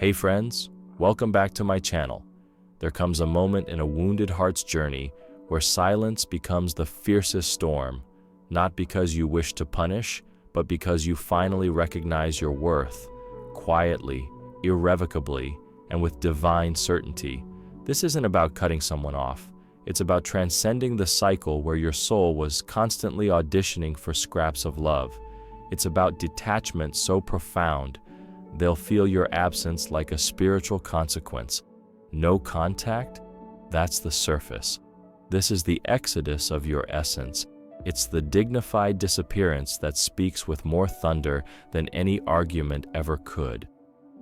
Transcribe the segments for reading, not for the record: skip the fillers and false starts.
Hey friends, welcome back to my channel. There comes a moment in a wounded heart's journey where silence becomes the fiercest storm, not because you wish to punish, but because you finally recognize your worth, quietly, irrevocably, and with divine certainty. This isn't about cutting someone off. It's about transcending the cycle where your soul was constantly auditioning for scraps of love. It's about detachment so profound, they'll feel your absence like a spiritual consequence. No contact? That's the surface. This is the exodus of your essence. It's the dignified disappearance that speaks with more thunder than any argument ever could.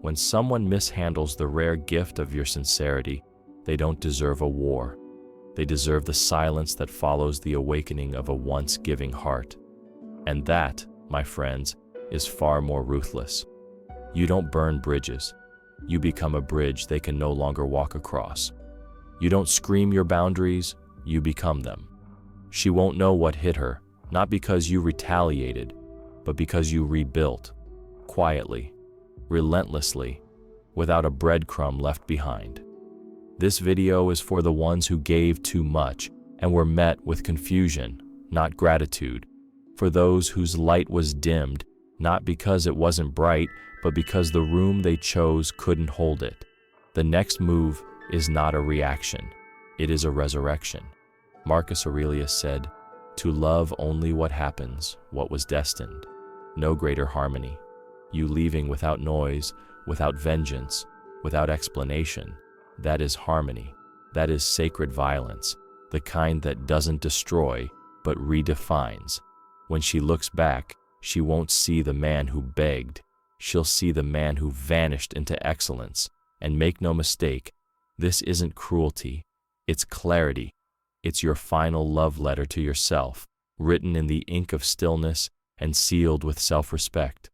When someone mishandles the rare gift of your sincerity, they don't deserve a war. They deserve the silence that follows the awakening of a once giving heart. And that, my friends, is far more ruthless. You don't burn bridges. You become a bridge they can no longer walk across. You don't scream your boundaries, you become them. She won't know what hit her, not because you retaliated, but because you rebuilt, quietly, relentlessly, without a breadcrumb left behind. This video is for the ones who gave too much and were met with confusion, not gratitude. For those whose light was dimmed, not because it wasn't bright, but because the room they chose couldn't hold it. The next move is not a reaction, it is a resurrection. Marcus Aurelius said, "To love only what happens, what was destined. No greater harmony. You leaving without noise, without vengeance, without explanation. That is harmony. That is sacred violence, the kind that doesn't destroy, but redefines. When she looks back, she won't see the man who begged. She'll see the man who vanished into excellence. And make no mistake, this isn't cruelty. It's clarity. It's your final love letter to yourself, written in the ink of stillness and sealed with self-respect.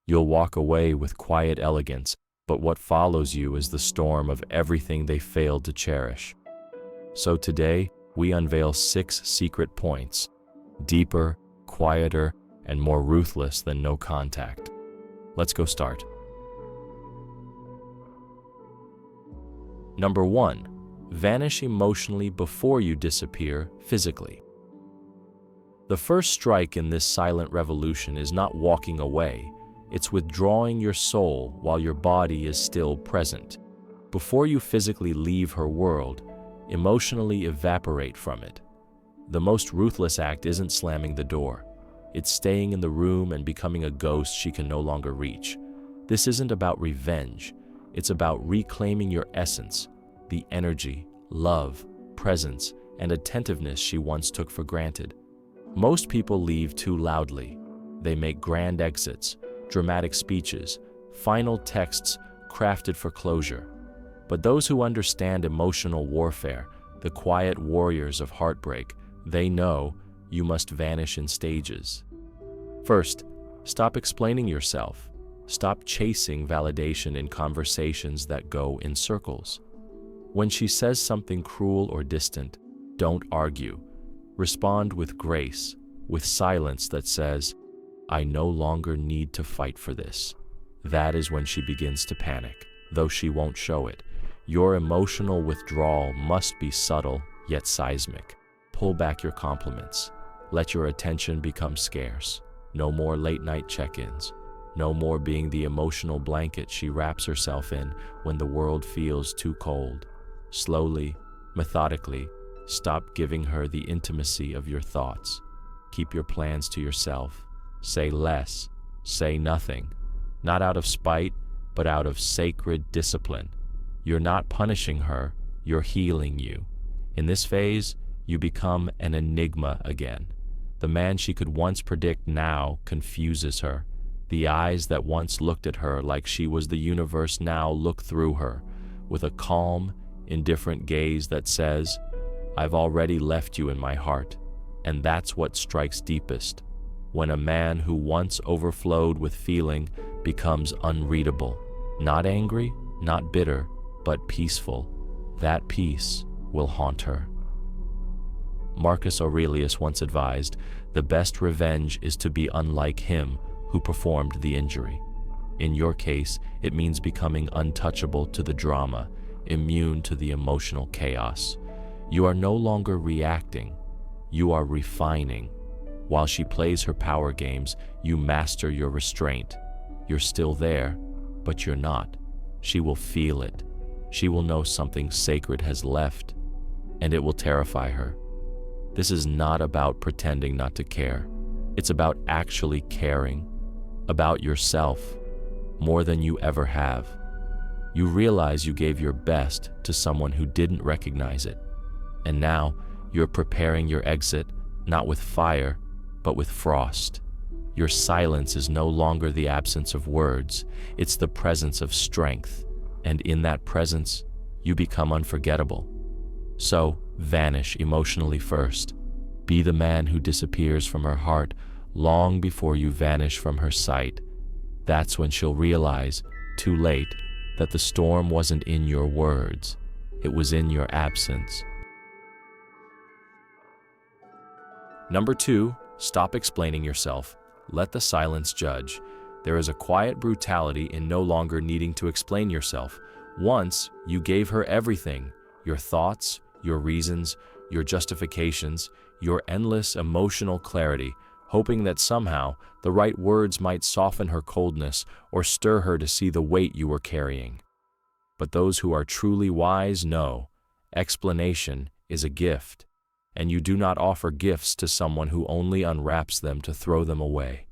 You'll walk away with quiet elegance, but what follows you is the storm of everything they failed to cherish. So today, we unveil 6 secret points, deeper, quieter, and more ruthless than no contact. Let's go start. Number 1. Vanish emotionally before you disappear physically. The first strike in this silent revolution is not walking away, it's withdrawing your soul while your body is still present. Before you physically leave her world, emotionally evaporate from it. The most ruthless act isn't slamming the door. It's staying in the room and becoming a ghost she can no longer reach. This isn't about revenge. It's about reclaiming your essence, the energy, love, presence, and attentiveness she once took for granted. Most people leave too loudly. They make grand exits, dramatic speeches, final texts crafted for closure. But those who understand emotional warfare, the quiet warriors of heartbreak, they know you must vanish in stages. First, stop explaining yourself. Stop chasing validation in conversations that go in circles. When she says something cruel or distant, don't argue. Respond with grace, with silence that says, "I no longer need to fight for this." That is when she begins to panic, though she won't show it. Your emotional withdrawal must be subtle, yet seismic. Pull back your compliments. Let your attention become scarce. No more late-night check-ins. No more being the emotional blanket she wraps herself in when the world feels too cold. Slowly, methodically, stop giving her the intimacy of your thoughts. Keep your plans to yourself. Say less. Say nothing. Not out of spite, but out of sacred discipline. You're not punishing her, you're healing you. In this phase, you become an enigma again. The man she could once predict now confuses her. The eyes that once looked at her like she was the universe now look through her, with a calm, indifferent gaze that says, "I've already left you in my heart." And that's what strikes deepest, when a man who once overflowed with feeling becomes unreadable. Not angry, not bitter, but peaceful. That peace will haunt her. Marcus Aurelius once advised, "The best revenge is to be unlike him who performed the injury." In your case, it means becoming untouchable to the drama, immune to the emotional chaos. You are no longer reacting, you are refining. While she plays her power games, you master your restraint. You're still there, but you're not. She will feel it. She will know something sacred has left, and it will terrify her. This is not about pretending not to care. It's about actually caring, about yourself, more than you ever have. You realize you gave your best to someone who didn't recognize it, and now you're preparing your exit, not with fire, but with frost. Your silence is no longer the absence of words, it's the presence of strength, and in that presence, you become unforgettable. So, vanish emotionally first. Be the man who disappears from her heart long before you vanish from her sight. That's when she'll realize, too late, that the storm wasn't in your words, it was in your absence. Number 2, stop explaining yourself. Let the silence judge. There is a quiet brutality in no longer needing to explain yourself. Once, you gave her everything, your thoughts, your reasons, your justifications, your endless emotional clarity, hoping that somehow the right words might soften her coldness or stir her to see the weight you were carrying. But those who are truly wise know, explanation is a gift, and you do not offer gifts to someone who only unwraps them to throw them away.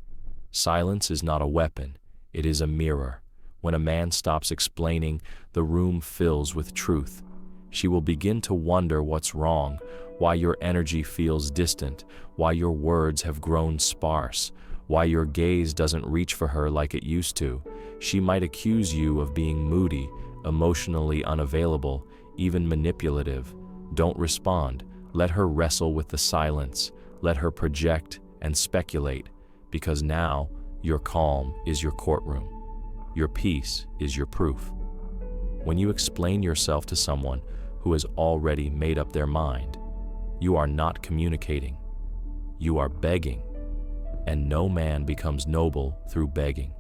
Silence is not a weapon, it is a mirror. When a man stops explaining, the room fills with truth. She will begin to wonder what's wrong, why your energy feels distant, why your words have grown sparse, why your gaze doesn't reach for her like it used to. She might accuse you of being moody, emotionally unavailable, even manipulative. Don't respond. Let her wrestle with the silence. Let her project and speculate, because now your calm is your courtroom. Your peace is your proof. When you explain yourself to someone who has already made up their mind, you are not communicating. You are begging, and no man becomes noble through begging.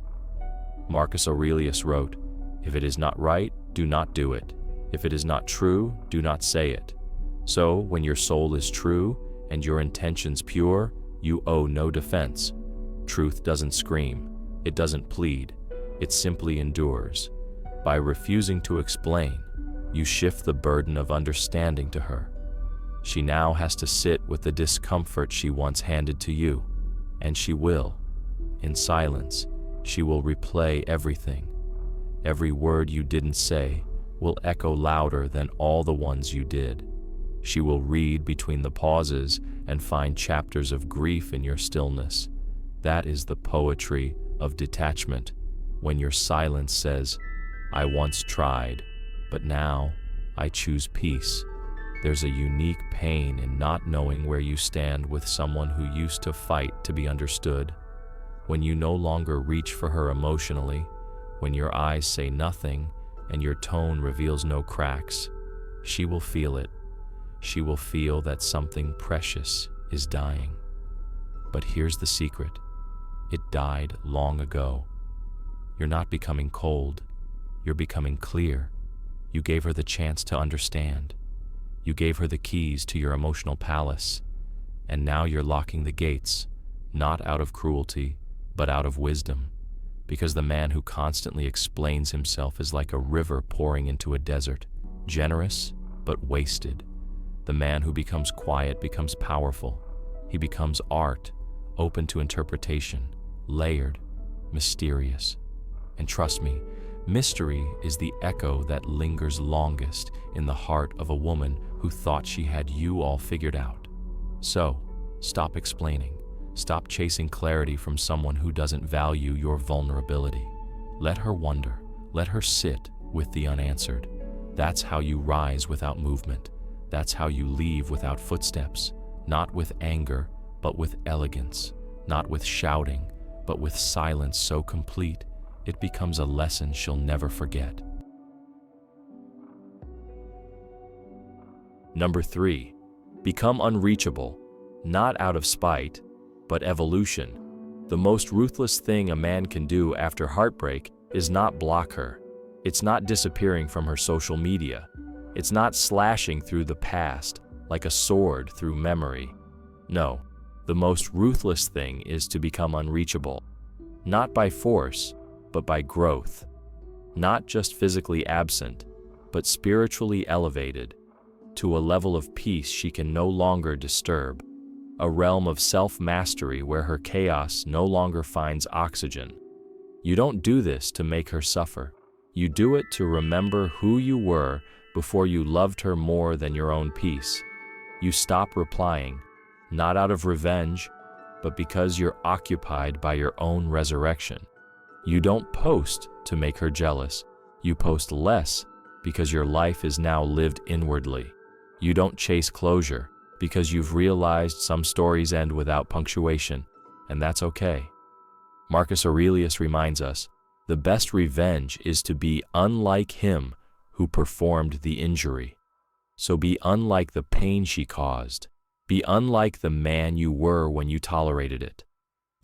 Marcus Aurelius wrote, "If it is not right, do not do it. If it is not true, do not say it." So, when your soul is true and your intentions pure, you owe no defense. Truth doesn't scream, it doesn't plead, it simply endures. By refusing to explain, you shift the burden of understanding to her. She now has to sit with the discomfort she once handed to you, and she will. In silence, she will replay everything. Every word you didn't say will echo louder than all the ones you did. She will read between the pauses and find chapters of grief in your stillness. That is the poetry of detachment, when your silence says, "I once tried, but now I choose peace." There's a unique pain in not knowing where you stand with someone who used to fight to be understood. When you no longer reach for her emotionally, when your eyes say nothing and your tone reveals no cracks, she will feel it. She will feel that something precious is dying. But here's the secret. It died long ago. You're not becoming cold. You're becoming clear. You gave her the chance to understand. You gave her the keys to your emotional palace. And now you're locking the gates, not out of cruelty, but out of wisdom. Because the man who constantly explains himself is like a river pouring into a desert, generous but wasted. The man who becomes quiet becomes powerful. He becomes art, open to interpretation, layered, mysterious. And trust me, mystery is the echo that lingers longest in the heart of a woman who thought she had you all figured out. So, stop explaining. Stop chasing clarity from someone who doesn't value your vulnerability. Let her wonder. Let her sit with the unanswered. That's how you rise without movement. That's how you leave without footsteps. Not with anger, but with elegance. Not with shouting, but with silence so complete, it becomes a lesson she'll never forget. Number 3, become unreachable, not out of spite, but evolution. The most ruthless thing a man can do after heartbreak is not block her. It's not disappearing from her social media. It's not slashing through the past like a sword through memory. No, the most ruthless thing is to become unreachable, not by force, but by growth. Not just physically absent, but spiritually elevated to a level of peace she can no longer disturb, a realm of self-mastery where her chaos no longer finds oxygen. You don't do this to make her suffer. You do it to remember who you were before you loved her more than your own peace. You stop replying, not out of revenge, but because you're occupied by your own resurrection. You don't post to make her jealous. You post less because your life is now lived inwardly. You don't chase closure because you've realized some stories end without punctuation, and that's okay. Marcus Aurelius reminds us, the best revenge is to be unlike him who performed the injury. So be unlike the pain she caused. Be unlike the man you were when you tolerated it.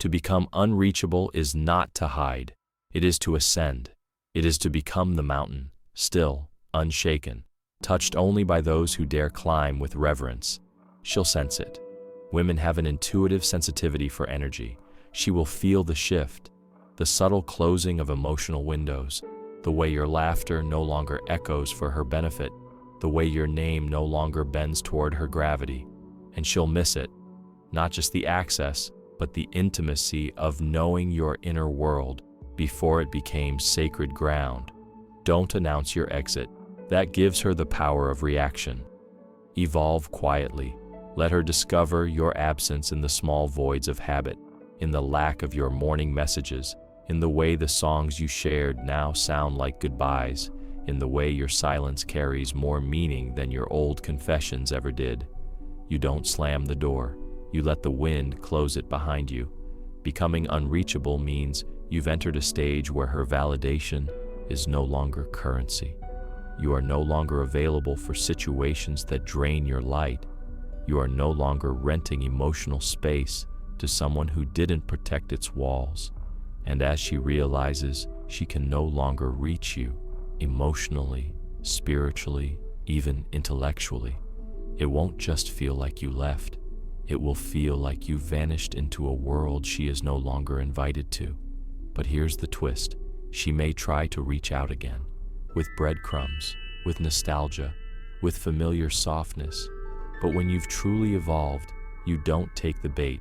To become unreachable is not to hide. It is to ascend. It is to become the mountain, still, unshaken, touched only by those who dare climb with reverence. She'll sense it. Women have an intuitive sensitivity for energy. She will feel the shift, the subtle closing of emotional windows, the way your laughter no longer echoes for her benefit, the way your name no longer bends toward her gravity. And she'll miss it, not just the access, but the intimacy of knowing your inner world before it became sacred ground. Don't announce your exit. That gives her the power of reaction. Evolve quietly. Let her discover your absence in the small voids of habit, in the lack of your morning messages, in the way the songs you shared now sound like goodbyes, in the way your silence carries more meaning than your old confessions ever did. You don't slam the door. You let the wind close it behind you. Becoming unreachable means you've entered a stage where her validation is no longer currency. You are no longer available for situations that drain your light. You are no longer renting emotional space to someone who didn't protect its walls. And as she realizes she can no longer reach you emotionally, spiritually, even intellectually, it won't just feel like you left. It will feel like you vanished into a world she is no longer invited to. But here's the twist. She may try to reach out again, with breadcrumbs, with nostalgia, with familiar softness. But when you've truly evolved, you don't take the bait,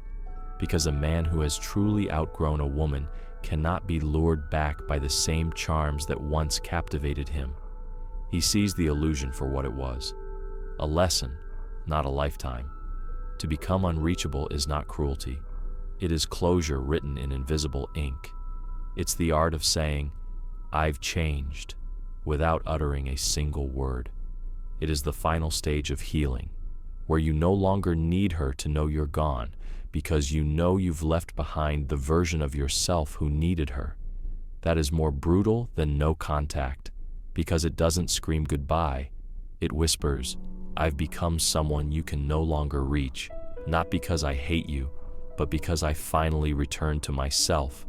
because a man who has truly outgrown a woman cannot be lured back by the same charms that once captivated him. He sees the illusion for what it was, a lesson, not a lifetime. To become unreachable is not cruelty. It is closure written in invisible ink. It's the art of saying, "I've changed," without uttering a single word. It is the final stage of healing, where you no longer need her to know you're gone, because you know you've left behind the version of yourself who needed her. That is more brutal than no contact, because it doesn't scream goodbye. It whispers, "I've become someone you can no longer reach, not because I hate you, but because I finally returned to myself."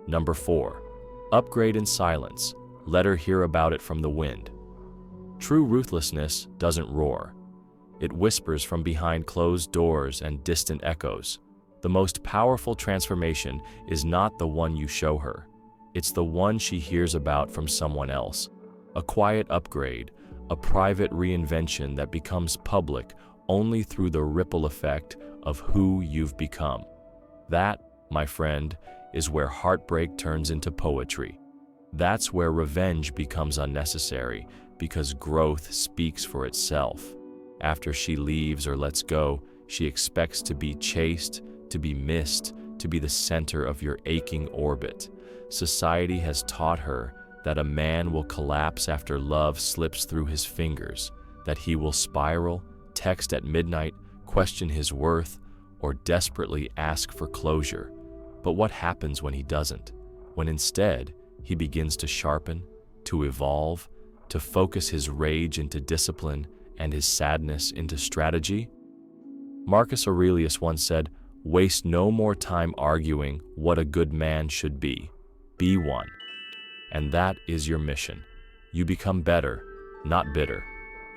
Number 4. Upgrade in silence. Let her hear about it from the wind. True ruthlessness doesn't roar. It whispers from behind closed doors and distant echoes. The most powerful transformation is not the one you show her. It's the one she hears about from someone else. A quiet upgrade, a private reinvention that becomes public only through the ripple effect of who you've become. That, my friend, is where heartbreak turns into poetry. That's where revenge becomes unnecessary, because growth speaks for itself. After she leaves or lets go, she expects to be chased, to be missed, to be the center of your aching orbit. Society has taught her that a man will collapse after love slips through his fingers, that he will spiral, text at midnight, question his worth, or desperately ask for closure. But what happens when he doesn't? When instead, he begins to sharpen, to evolve, to focus his rage into discipline and his sadness into strategy? Marcus Aurelius once said, Waste no more time arguing what a good man should be. Be one. And that is your mission. You become better, not bitter.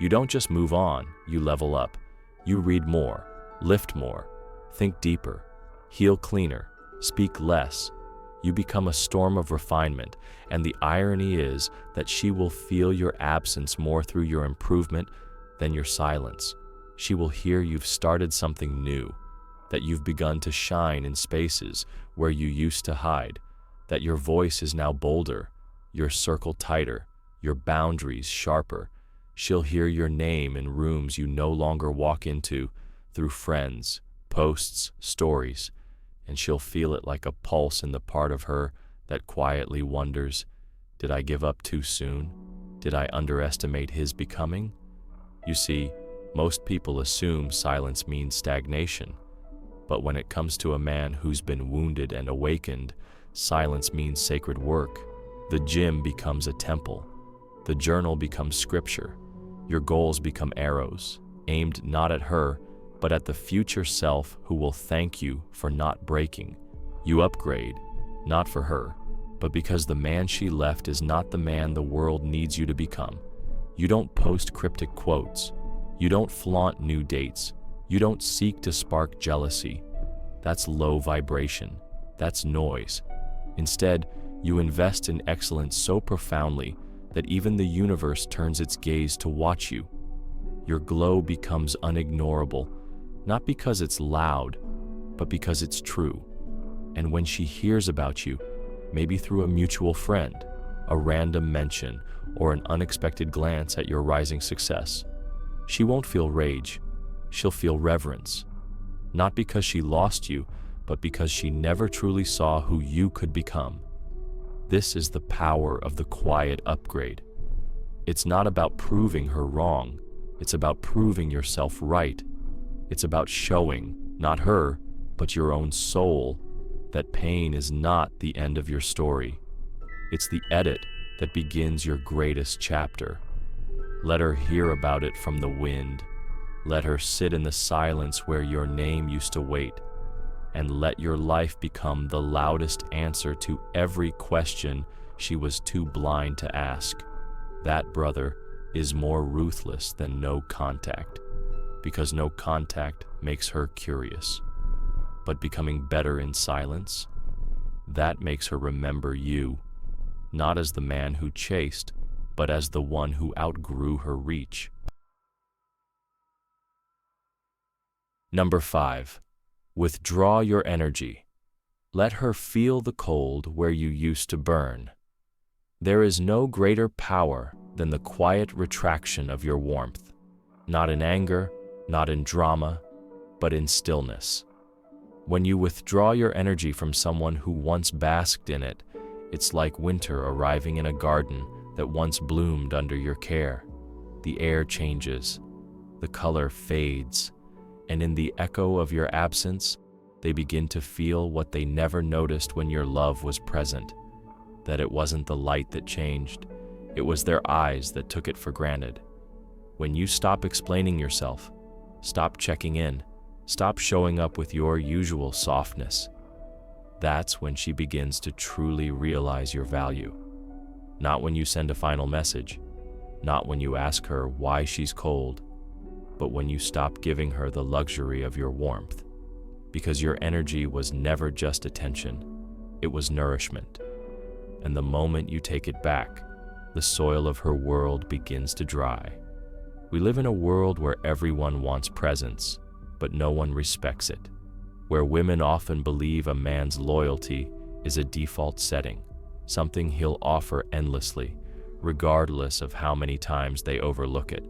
You don't just move on, you level up. You read more, lift more, think deeper, heal cleaner, speak less. You become a storm of refinement, and the irony is that she will feel your absence more through your improvement than your silence. She will hear you've started something new, that you've begun to shine in spaces where you used to hide, that your voice is now bolder, your circle tighter, your boundaries sharper. She'll hear your name in rooms you no longer walk into, through friends, posts, stories, and she'll feel it like a pulse in the part of her that quietly wonders, did I give up too soon? Did I underestimate his becoming? You see, most people assume silence means stagnation, but when it comes to a man who's been wounded and awakened, silence means sacred work. The gym becomes a temple. The journal becomes scripture. Your goals become arrows, aimed not at her, but at the future self who will thank you for not breaking. You upgrade, not for her, but because the man she left is not the man the world needs you to become. You don't post cryptic quotes. You don't flaunt new dates. You don't seek to spark jealousy. That's low vibration. That's noise. Instead, you invest in excellence so profoundly that even the universe turns its gaze to watch you. Your glow becomes unignorable, not because it's loud, but because it's true. And when she hears about you, maybe through a mutual friend, a random mention, or an unexpected glance at your rising success, she won't feel rage, she'll feel reverence. Not because she lost you, but because she never truly saw who you could become. This is the power of the quiet upgrade. It's not about proving her wrong. It's about proving yourself right. It's about showing, not her, but your own soul, that pain is not the end of your story. It's the edit that begins your greatest chapter. Let her hear about it from the wind. Let her sit in the silence where your name used to wait. And let your life become the loudest answer to every question she was too blind to ask. That, brother, is more ruthless than no contact, because no contact makes her curious. But becoming better in silence, that makes her remember you, not as the man who chased, but as the one who outgrew her reach. Number 5. Withdraw your energy. Let her feel the cold where you used to burn. There is no greater power than the quiet retraction of your warmth, not in anger, not in drama, but in stillness. When you withdraw your energy from someone who once basked in it, it's like winter arriving in a garden that once bloomed under your care. The air changes, the color fades, and in the echo of your absence, they begin to feel what they never noticed when your love was present, that it wasn't the light that changed, it was their eyes that took it for granted. When you stop explaining yourself, stop checking in, stop showing up with your usual softness, that's when she begins to truly realize your value. Not when you send a final message, not when you ask her why she's cold, but when you stop giving her the luxury of your warmth, because your energy was never just attention, it was nourishment. And the moment you take it back, the soil of her world begins to dry. We live in a world where everyone wants presence, but no one respects it, where women often believe a man's loyalty is a default setting, something he'll offer endlessly, regardless of how many times they overlook it.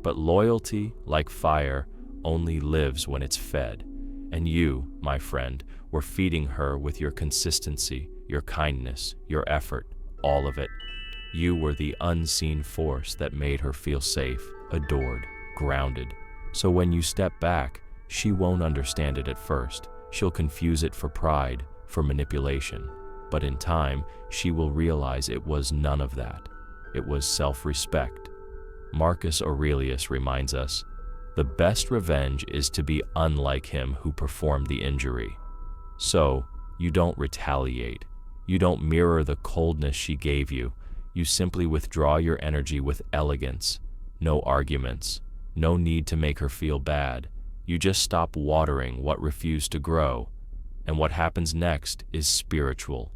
But loyalty, like fire, only lives when it's fed. And you, my friend, were feeding her with your consistency, your kindness, your effort, all of it. You were the unseen force that made her feel safe, adored, grounded. So when you step back, she won't understand it at first. She'll confuse it for pride, for manipulation. But in time, she will realize it was none of that. It was self-respect. Marcus Aurelius reminds us, The best revenge is to be unlike him who performed the injury. So, you don't retaliate. You don't mirror the coldness she gave you. You simply withdraw your energy with elegance. No arguments. No need to make her feel bad. You just stop watering what refused to grow. And what happens next is spiritual.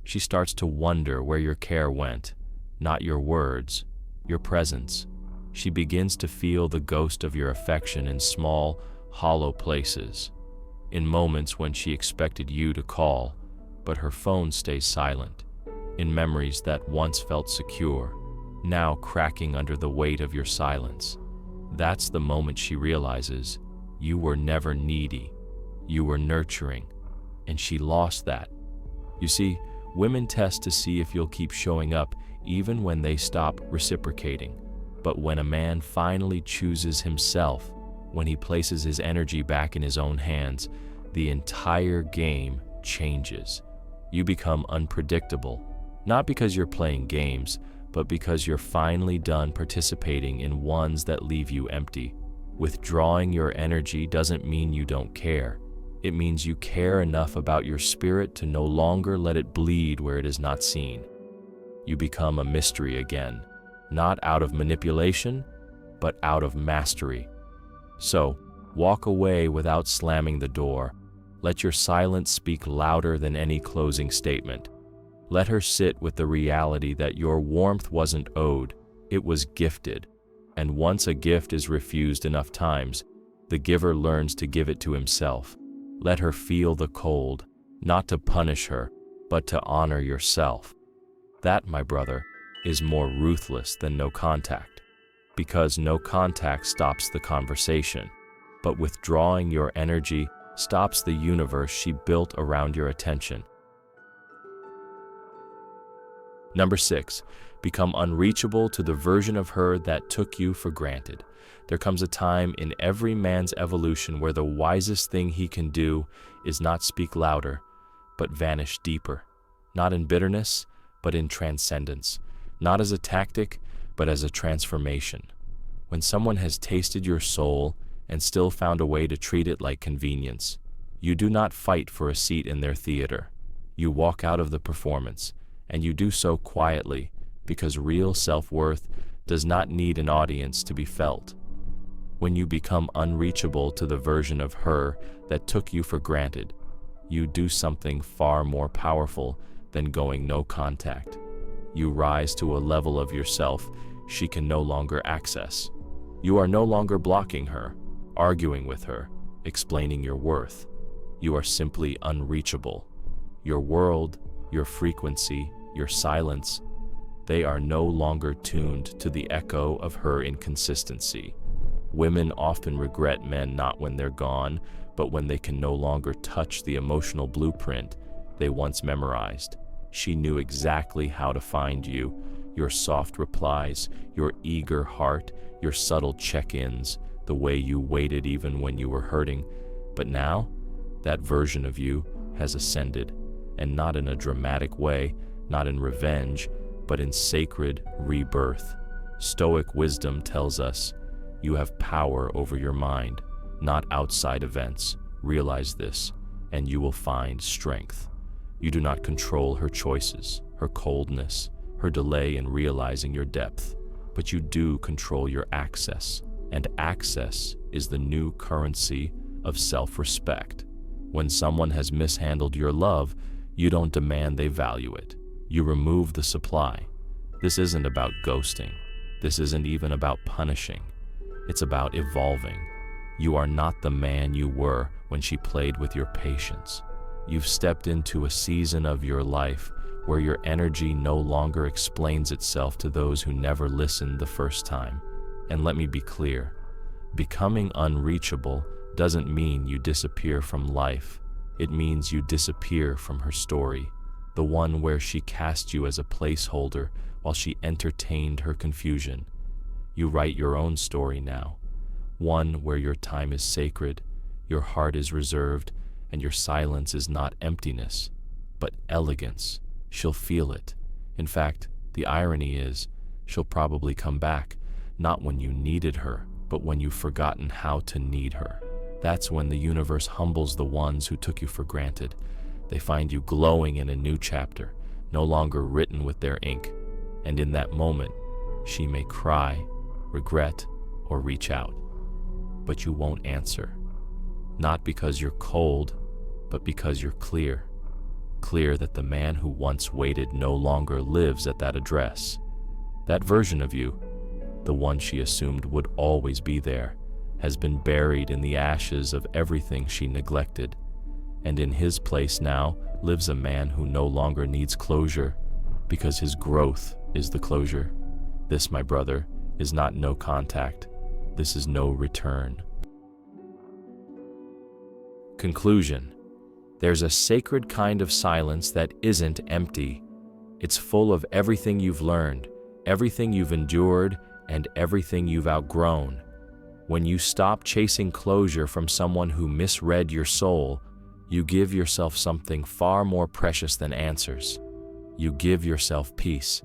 She starts to wonder where your care went, not your words, your presence. She begins to feel the ghost of your affection in small, hollow places, in moments when she expected you to call, but her phone stays silent, in memories that once felt secure, now cracking under the weight of your silence. That's the moment she realizes you were never needy, you were nurturing, and she lost that. You see, women test to see if you'll keep showing up even when they stop reciprocating. But when a man finally chooses himself, when he places his energy back in his own hands, the entire game changes. You become unpredictable, not because you're playing games, but because you're finally done participating in ones that leave you empty. Withdrawing your energy doesn't mean you don't care. It means you care enough about your spirit to no longer let it bleed where it is not seen. You become a mystery again, not out of manipulation, but out of mastery. So, walk away without slamming the door. Let your silence speak louder than any closing statement. Let her sit with the reality that your warmth wasn't owed, it was gifted. And once a gift is refused enough times, the giver learns to give it to himself. Let her feel the cold, not to punish her, but to honor yourself. That, my brother, is more ruthless than no contact, because no contact stops the conversation, but withdrawing your energy stops the universe she built around your attention. Number 6, become unreachable to the version of her that took you for granted. There comes a time in every man's evolution where the wisest thing he can do is not speak louder, but vanish deeper, not in bitterness, but in transcendence. Not as a tactic, but as a transformation. When someone has tasted your soul and still found a way to treat it like convenience, you do not fight for a seat in their theater. You walk out of the performance, and you do so quietly, because real self-worth does not need an audience to be felt. When you become unreachable to the version of her that took you for granted, you do something far more powerful than going no contact. You rise to a level of yourself she can no longer access. You are no longer blocking her, arguing with her, explaining your worth. You are simply unreachable. Your world, your frequency, your silence, they are no longer tuned to the echo of her inconsistency. Women often regret men not when they're gone, but when they can no longer touch the emotional blueprint they once memorized. She knew exactly how to find you, your soft replies, your eager heart, your subtle check-ins, the way you waited even when you were hurting. But now, that version of you has ascended, and not in a dramatic way, not in revenge, but in sacred rebirth. Stoic wisdom tells us, you have power over your mind, not outside events. Realize this, and you will find strength. You do not control her choices, her coldness, her delay in realizing your depth, but you do control your access, and access is the new currency of self-respect. When someone has mishandled your love, you don't demand they value it. You remove the supply. This isn't about ghosting. This isn't even about punishing. It's about evolving. You are not the man you were when she played with your patience. You've stepped into a season of your life where your energy no longer explains itself to those who never listened the first time. And let me be clear, becoming unreachable doesn't mean you disappear from life. It means you disappear from her story, the one where she cast you as a placeholder while she entertained her confusion. You write your own story now, one where your time is sacred, your heart is reserved, and your silence is not emptiness, but elegance. She'll feel it. In fact, the irony is, she'll probably come back, not when you needed her, but when you've forgotten how to need her. That's when the universe humbles the ones who took you for granted. They find you glowing in a new chapter, no longer written with their ink. And in that moment, she may cry, regret, or reach out. But you won't answer. Not because you're cold, but because you're clear. Clear that the man who once waited no longer lives at that address. That version of you, the one she assumed would always be there, has been buried in the ashes of everything she neglected. And in his place now lives a man who no longer needs closure, because his growth is the closure. This, my brother, is not no contact. This is no return. Conclusion. There's a sacred kind of silence that isn't empty. It's full of everything you've learned, everything you've endured, and everything you've outgrown. When you stop chasing closure from someone who misread your soul, you give yourself something far more precious than answers. You give yourself peace.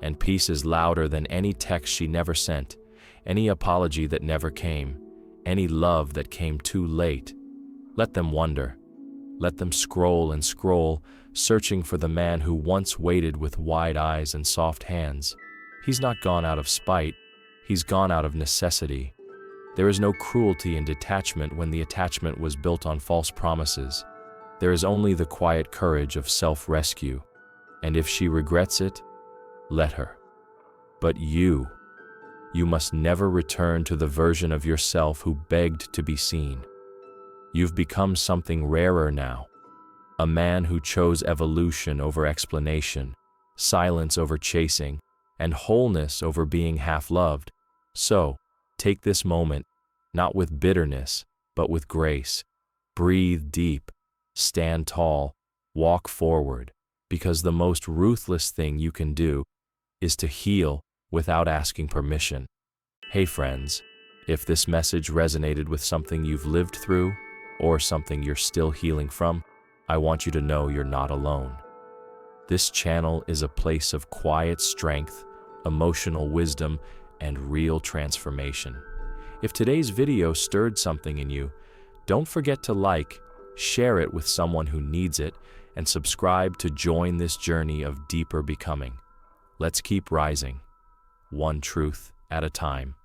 And peace is louder than any text she never sent, any apology that never came, any love that came too late. Let them wonder. Let them scroll and scroll, searching for the man who once waited with wide eyes and soft hands. He's not gone out of spite. He's gone out of necessity. There is no cruelty in detachment when the attachment was built on false promises. There is only the quiet courage of self-rescue. And if she regrets it, let her. But you must never return to the version of yourself who begged to be seen. You've become something rarer now. A man who chose evolution over explanation, silence over chasing, and wholeness over being half-loved. So, take this moment, not with bitterness, but with grace. Breathe deep, stand tall, walk forward, because the most ruthless thing you can do is to heal without asking permission. Hey friends, if this message resonated with something you've lived through, or something you're still healing from, I want you to know you're not alone. This channel is a place of quiet strength, emotional wisdom, and real transformation. If today's video stirred something in you, don't forget to like, share it with someone who needs it, and subscribe to join this journey of deeper becoming. Let's keep rising, one truth at a time.